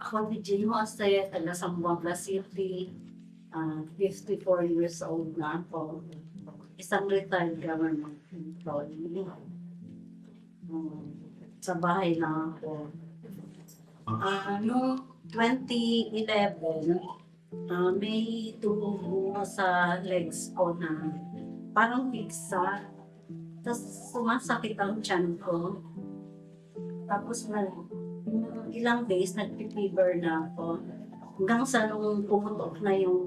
Ako ni Jean Jose, taga Zamboanga City, 54 years old na ako. Isang retired government employee. Sa bahay na ako. Noong 2011, may tumubo sa legs ko na parang pigsa. Tapos sumasakit ang tiyan ko. Tapos ilang days nagpi-fever na ako. Hanggang sa nung pumutok na yung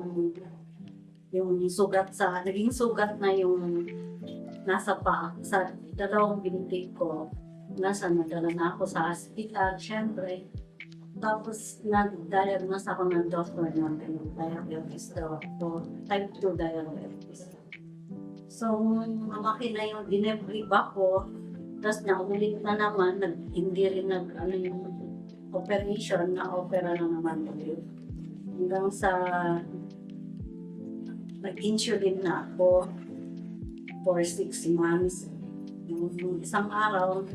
sugat naging sugat na yung nasa paa, sa dalawang binti ko. Nadala na ako sa hospital, syempre. Tapos nag-diagnose ako ng doctor na diabetes daw ako, type 2 diabetes. So, lumaki na yung dinebrief ako, tapos naulit na naman, hindi rin yung operation, na-opera na naman ulit. Hanggang sa nag-insulin na ako for 6 months. Yung isang araw,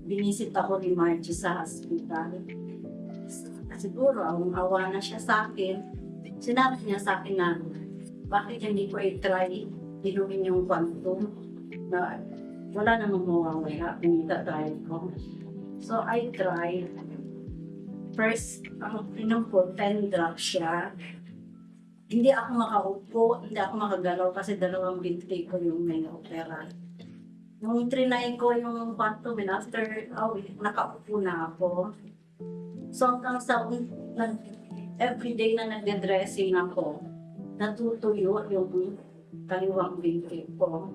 binisit ako ni Margie sa hospital. Siguro, ang awa na siya sa akin. Sinabi niya sa akin na, bakit hindi ko i-try inumin yung quantum na wala namang mawawala kung itatry ko. So, I tried. First, inom ko, 10 drops siya. Hindi ako makaupo, hindi ako makagalaw kasi dalawang binti ko yung may opera. Nung trinay ko yung quantum, after a week, nakaupo na ako. So, hanggang sa everyday na nagde-dressing ako, natutuyo yung kaliwang binti ko.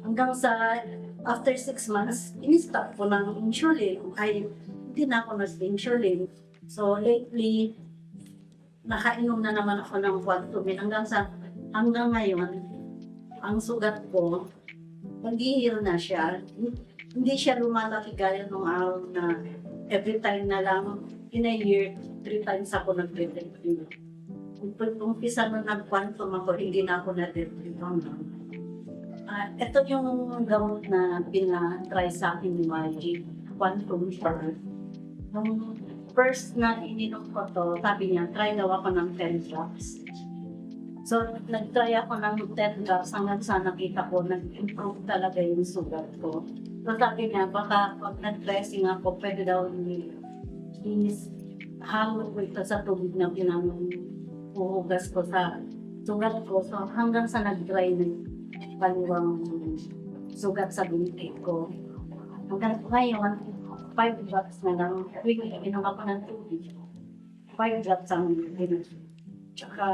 Hanggang sa after 6 months, in-stop ko ng insulin. Hindi na ako nag-insulin. So lately, nakainom na naman ako ng quantumin. Hanggang ngayon, ang sugat ko, nag-heal na siya. Hindi siya lumalaki gaya nung araw na every time na lang, in a year, 3 times ako nag-depressive. Umpisa nung nag-quantum ako, hindi na ako na-depressive. Ito yung gamot na pinatry sa akin ni Margie, quantum short. Nung first na ininom ko to, sabi niya, try daw ako ng 10 drops. So, nag-try ako ng 10 drops hanggang sa nakita ko, nag-improve talaga yung sugat ko. So, sabi niya, baka pag nag-dressing ako, pwede daw halo ko ito sa tubig na pinamuhugas ko sa sugat ko. So, hanggang sa nag-dry na kaliwang sugat sa binti ko. Hanggang ngayon, 5 drops na lang. Tuwing inom ako ng tubig, 5 drops ang inom. Tsaka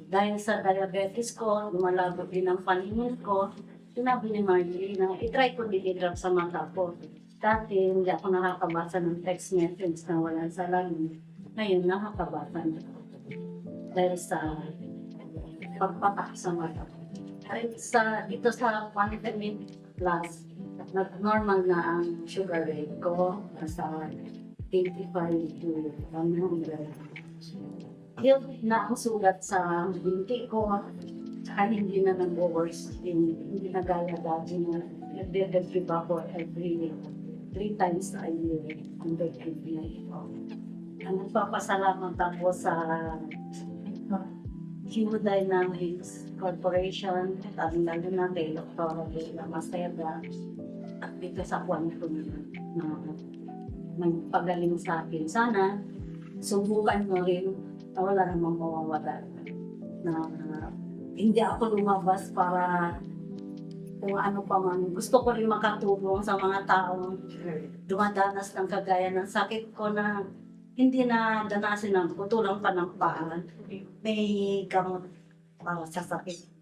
dahil sa diabetes ko, lumalabo din ang paningin ko, sinabi ni Margie na itry ko din i-drop sa mata ko. Dati hindi ako nakakabasa ng text message na wala sa langit. Ngayon nakakabasa na. Dahil sa pagpatak sa mata. Ito sa Quantum Plus, normal na ang sugar rate ko, nasa 85 to 100. Healed na ang sugat sa binti ko, saka hindi na nag-worse, hindi na gaya dati na nagde-depressive ako every 3 times a year. Nagpapasalamat ako sa Hemodynamics Corporation, lalo na kay Dr. Leila Maceda, at dito sa Quantum na magpagaling sa akin. Sana, subukan mo rin na wala namang mawawala. Na hindi ako lumabas para kung ano pa man. Gusto ko rin makatulong sa mga taong dumadanas ng kagaya ng sakit ko na hindi na danasin ng kutulang pa ng paa. May gamot para sa sakit.